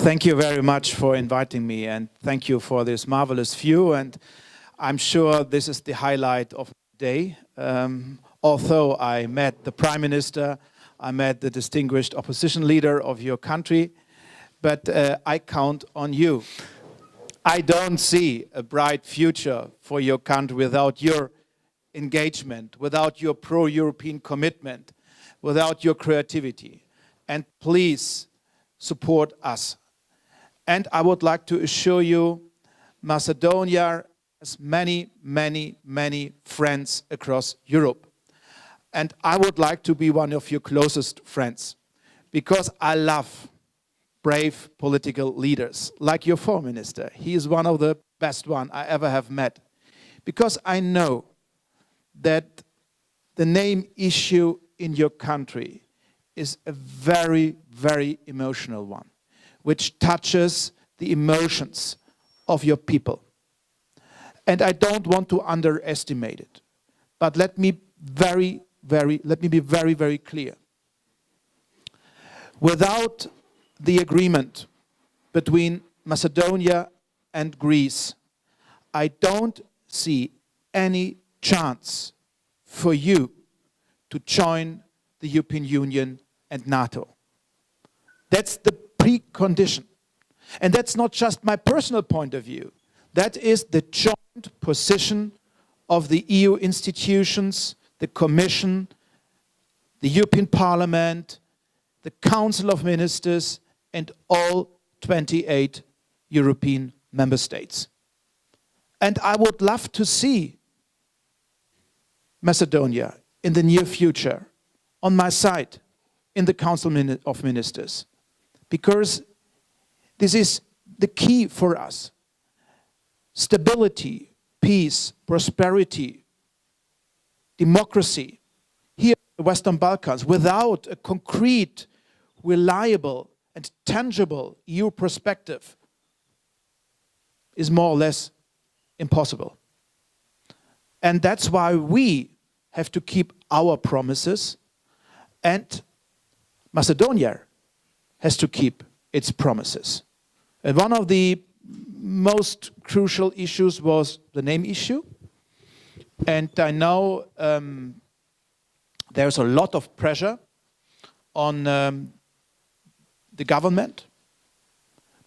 Thank you very much for inviting me, and thank you for this marvelous view. And I'm sure this is the highlight of the day. Although I met the Prime Minister, I met the distinguished opposition leader of your country, but I count on you. I don't see a bright future for your country without your engagement, without your pro-European commitment, without your creativity. And please support us. And I would like to assure you, Macedonia has many, many, many friends across Europe. And I would like to be one of your closest friends, because I love brave political leaders, like your foreign minister. He is one of the best one I ever have met. Because I know that the name issue in your country is a very, very emotional one, which touches the emotions of your people. And I don't want to underestimate it. But let me be very, very clear. Without the agreement between Macedonia and Greece, I don't see any chance for you to join the European Union and NATO. That's the precondition. And that's not just my personal point of view. That is the joint position of the EU institutions, the Commission, the European Parliament, the Council of Ministers, and all 28 European member states. And I would love to see Macedonia in the near future on my side in the Council of Ministers, because this is the key for us. Stability, peace, prosperity, democracy here in the Western Balkans, without a concrete, reliable and tangible EU perspective, is more or less impossible. And that's why we have to keep our promises, and Macedonia has to keep its promises. And one of the most crucial issues was the name issue. And I know there's a lot of pressure on the government,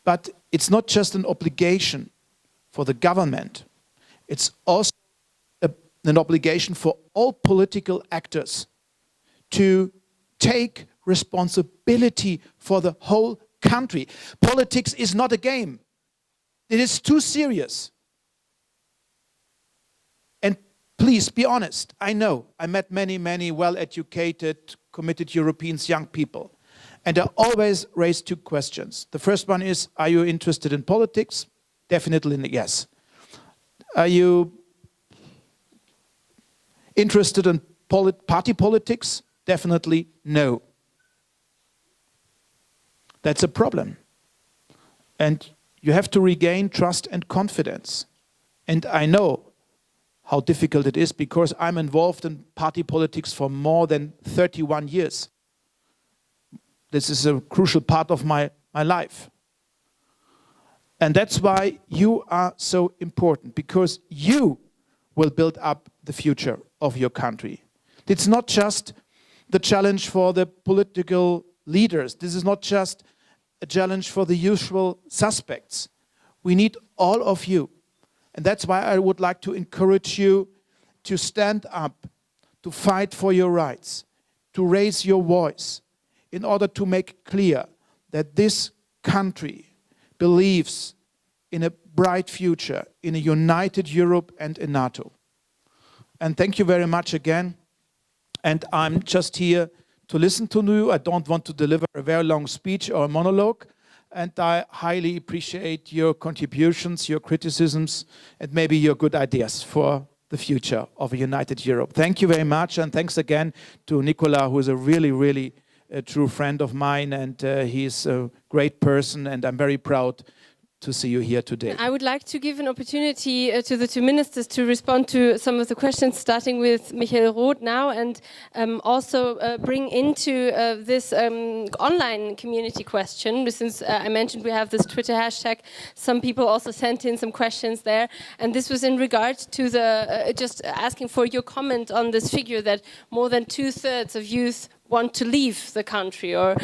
but it's not just an obligation for the government. It's also an obligation for all political actors to take responsibility for the whole country. Politics is not a game. It is too serious. And please be honest. I know I met many, many well-educated, committed Europeans, young people. And I always raise two questions. The first one is, are you interested in politics? Definitely yes. Are you interested in party politics? Definitely no. That's a problem. And you have to regain trust and confidence. And I know how difficult it is, because I'm involved in party politics for more than 31 years. This is a crucial part of my life. And that's why you are so important, because you will build up the future of your country. It's not just the challenge for the political leaders. This is not just a challenge for the usual suspects. We need all of you. And that's why I would like to encourage you to stand up, to fight for your rights, to raise your voice, in order to make clear that this country believes in a bright future, in a united Europe and in NATO. And thank you very much again. And I'm just here to listen to you. I don't want to deliver a very long speech or a monologue. And I highly appreciate your contributions, your criticisms, and maybe your good ideas for the future of a united Europe. Thank you very much. And thanks again to Nicola, who is a really a true friend of mine. And he's a great person. And I'm very proud to see you here today. I would like to give an opportunity to the two ministers to respond to some of the questions, starting with Mihkel Rot now, and also bring into this online community question. Since I mentioned we have this Twitter hashtag, some people also sent in some questions there, and this was in regard to the just asking for your comment on this figure that more than 2/3 of youth want to leave the country or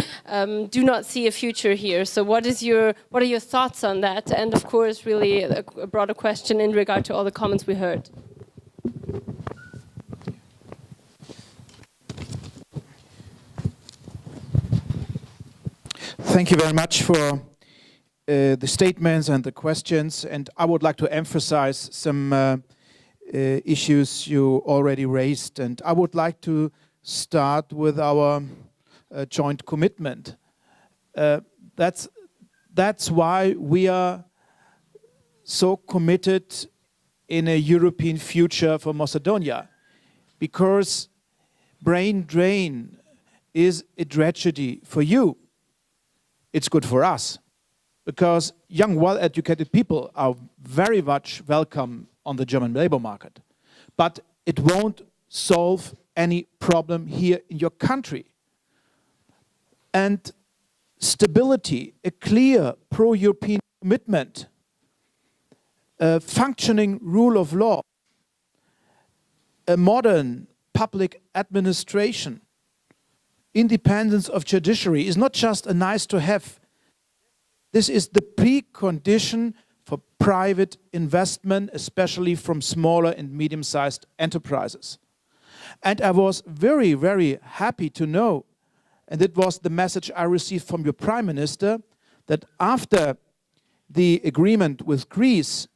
do not see a future here. So what are your thoughts on that? And of course, really a broader question in regard to all the comments we heard. Thank you very much for the statements and the questions. And I would like to emphasize some issues you already raised. And I would like to start with our joint commitment. That's why we are so committed in a European future for Macedonia, because brain drain is a tragedy for you. It's good for us, because young, well-educated people are very much welcome on the German labor market, but it won't solve any problem here in your country. And stability, a clear pro-European commitment, a functioning rule of law, a modern public administration, independence of judiciary is not just a nice to have. This is the precondition for private investment, especially from smaller and medium-sized enterprises. And I was very, very happy to know, and it was the message I received from your Prime Minister, that after the agreement with Greece,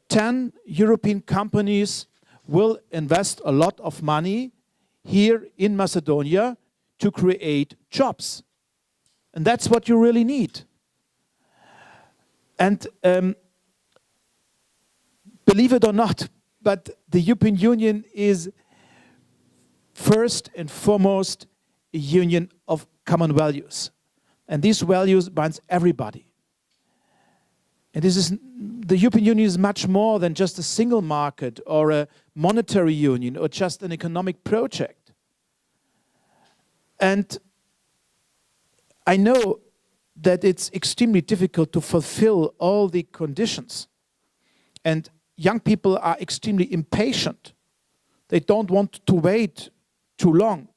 10 European companies will invest a lot of money here in Macedonia to create jobs. And that's what you really need. And believe it or not, but the European Union is first and foremost a union of common values. And these values binds everybody. And the European Union is much more than just a single market or a monetary union or just an economic project. And I know that it's extremely difficult to fulfill all the conditions. And young people are extremely impatient. They don't want to wait too long,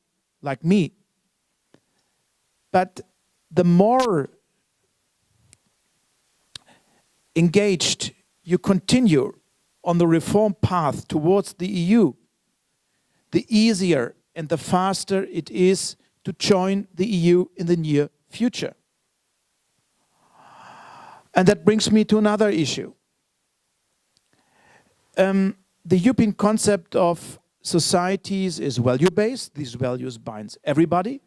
like me. But the more engaged you continue on the reform path towards the EU, the easier and the faster it is to join the EU in the near future. And that brings me to another issue. The European concept of societies is value-based. These values binds everybody.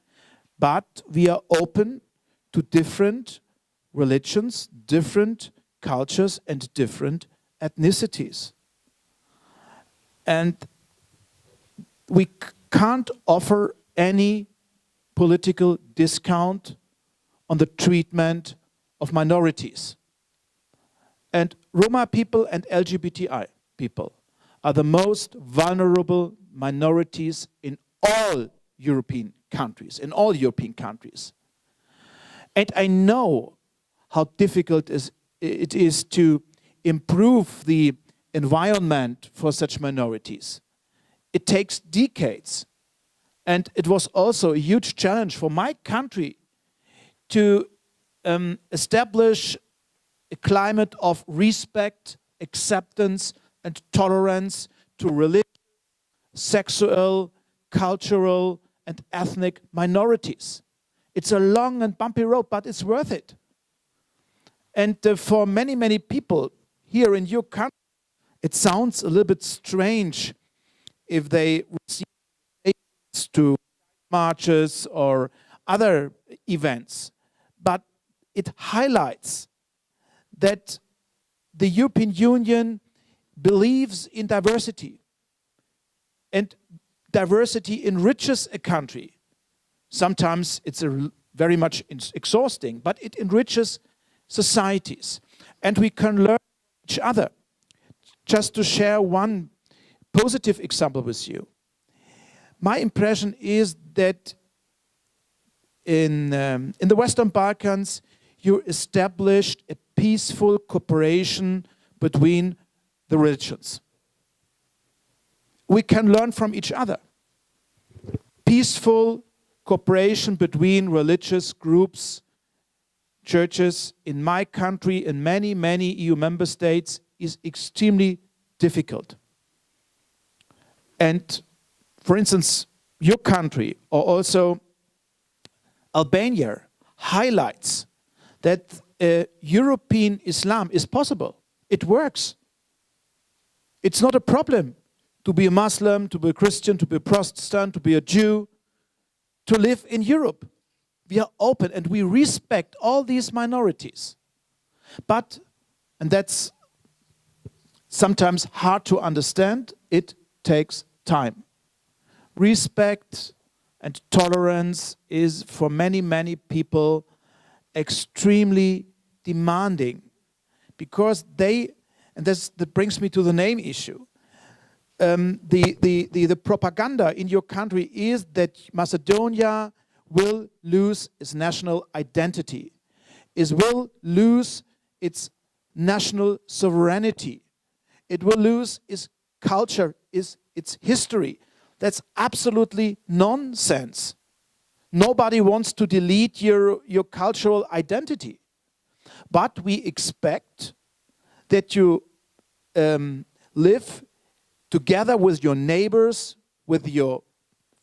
But we are open to different religions, different cultures, and different ethnicities. And we can't offer any political discount on the treatment of minorities. And Roma people and LGBTI people are the most vulnerable minorities in all European countries, And I know how difficult it is to improve the environment for such minorities. It takes decades. And it was also a huge challenge for my country to establish a climate of respect, acceptance, and tolerance to religion, sexual, cultural, and ethnic minorities. It's a long and bumpy road, but it's worth it. And for many, many people here in your country, it sounds a little bit strange if they receive invitations to marches or other events. But it highlights that the European Union believes in diversity. And diversity enriches a country. Sometimes it's very much exhausting, but it enriches societies, and we can learn from each other. Just to share one positive example with you. My impression is that in the Western Balkans, you established a peaceful cooperation between the religions. We can learn from each other. Peaceful cooperation between religious groups, churches in my country and many, many EU member states is extremely difficult. And for instance, your country or also Albania highlights that European Islam is possible. It works. It's not a problem to be a Muslim, to be a Christian, to be a Protestant, to be a Jew, to live in Europe. We are open and we respect all these minorities. But, and that's sometimes hard to understand, it takes time. Respect and tolerance is for many, many people extremely demanding because they, and that brings me to the name issue. The propaganda in your country is that Macedonia will lose its national identity, it will lose its national sovereignty, it will lose its culture, its history. That's absolutely nonsense. Nobody wants to delete your cultural identity. But we expect that you live together with your neighbors, with your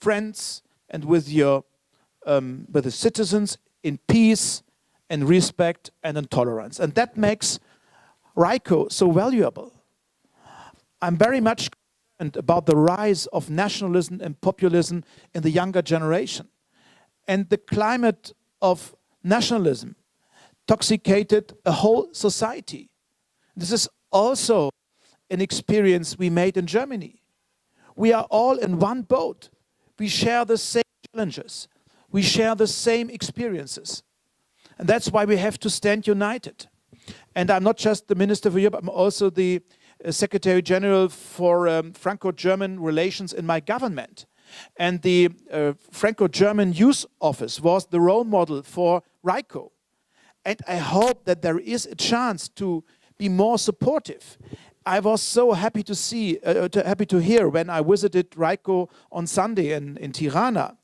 friends, and with the citizens in peace and respect and in tolerance. And that makes RICO so valuable. I'm very much concerned about the rise of nationalism and populism in the younger generation. And the climate of nationalism toxicated a whole society. This is also an experience we made in Germany. We are all in one boat. We share the same challenges. We share the same experiences. And that's why we have to stand united. And I'm not just the Minister for Europe, I'm also the Secretary General for Franco-German relations in my government. And the Franco-German Youth Office was the role model for RICO. And I hope that there is a chance to be more supportive. I was so happy to see, happy to hear when I visited RICO on Sunday in Tirana,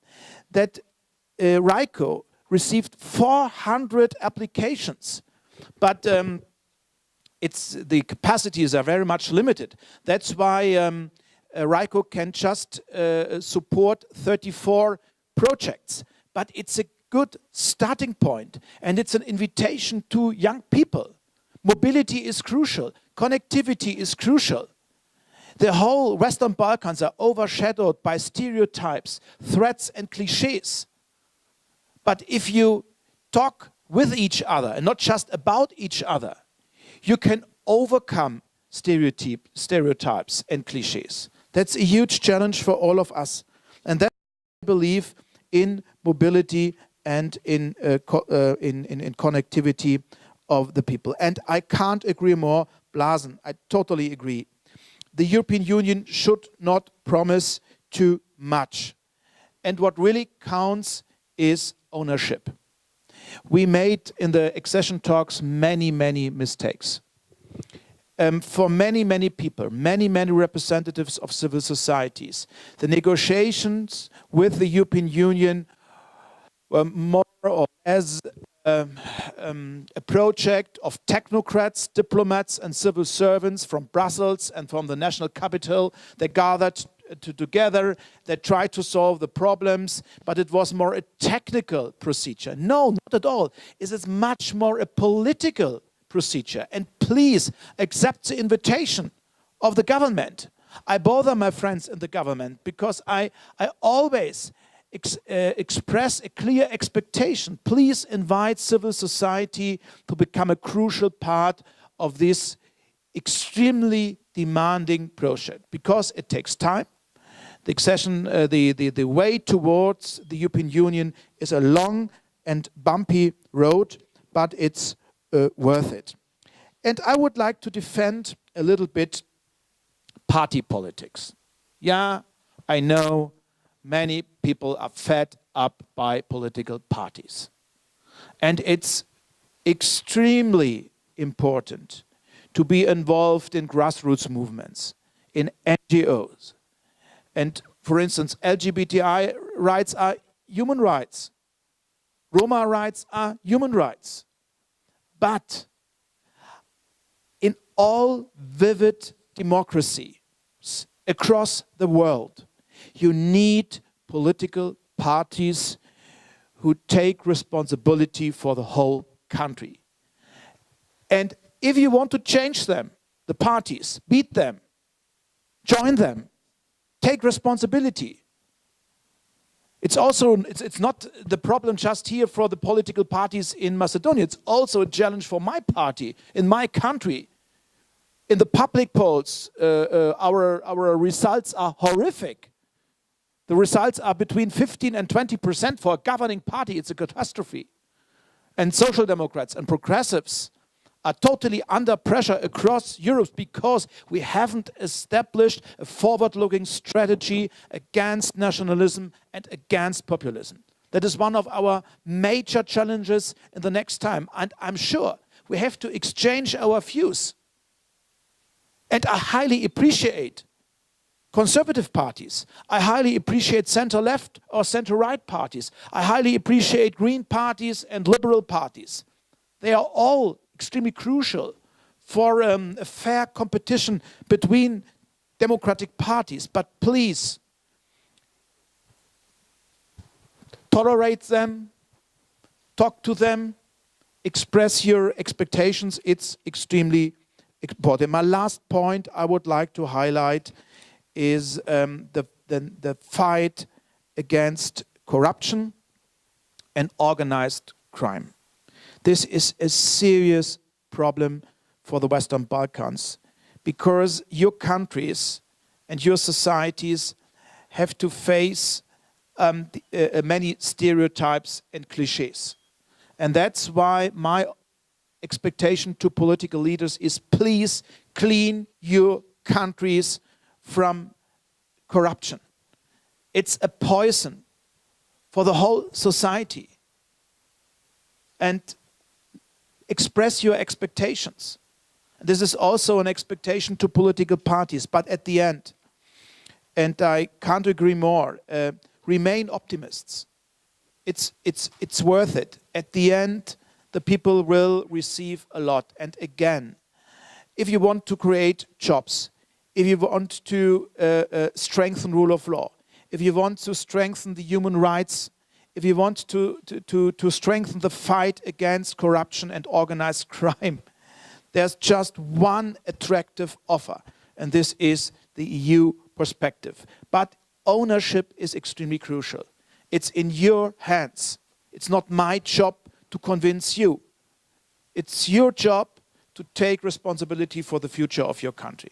that RICO received 400 applications. But the capacities are very much limited. That's why RICO can just support 34 projects. But it's a good starting point, and it's an invitation to young people. Mobility is crucial. Connectivity is crucial. The whole Western Balkans are overshadowed by stereotypes, threats, and cliches. But if you talk with each other and not just about each other, you can overcome stereotypes and cliches. That's a huge challenge for all of us. And that I believe in mobility and in connectivity of the people. And I can't agree more, Blasen, I totally agree. The European Union should not promise too much. And what really counts is ownership. We made in the accession talks many, many mistakes. For many, many people, many, many representatives of civil societies, the negotiations with the European Union were more or less a project of technocrats, diplomats and civil servants from Brussels and from the national capital. They gathered together, they tried to solve the problems, but it was more a technical procedure. No, not at all. It is much more a political procedure. And please accept the invitation of the government. I bother my friends in the government because I always express a clear expectation. Please invite civil society to become a crucial part of this extremely demanding project because it takes time. The accession, the way towards the European Union is a long and bumpy road, but it's worth it. And I would like to defend a little bit party politics. Yeah, I know many people are fed up by political parties. And it's extremely important to be involved in grassroots movements, in NGOs. And for instance, LGBTI rights are human rights. Roma rights are human rights. But in all vivid democracies across the world, you need political parties who take responsibility for the whole country. And if you want to change them, the parties, beat them, join them, take responsibility. It's also, it's not the problem just here for the political parties in Macedonia. It's also a challenge for my party, in my country. In the public polls, our results are horrific. The results are between 15 and 20% for a governing party. It's a catastrophe. And social democrats and progressives are totally under pressure across Europe because we haven't established a forward-looking strategy against nationalism and against populism. That is one of our major challenges in the next time. And I'm sure we have to exchange our views. And I highly appreciate conservative parties. I highly appreciate center-left or center-right parties. I highly appreciate green parties and liberal parties. They are all extremely crucial for a fair competition between democratic parties. But please, tolerate them, talk to them, express your expectations. It's extremely important. My last point I would like to highlight is the fight against corruption and organized crime. This is a serious problem for the Western Balkans because your countries and your societies have to face many stereotypes and cliches. And that's why my expectation to political leaders is please clean your countries from corruption. It's a poison for the whole society. And express your expectations. This is also an expectation to political parties, but at the end, and I can't agree more, remain optimists. It's worth it. At the end, the people will receive a lot. And again, if you want to create jobs, if you want to strengthen rule of law, if you want to strengthen the human rights, if you want to strengthen the fight against corruption and organized crime, there's just one attractive offer, and this is the EU perspective. But ownership is extremely crucial. It's in your hands. It's not my job to convince you. It's your job to take responsibility for the future of your country.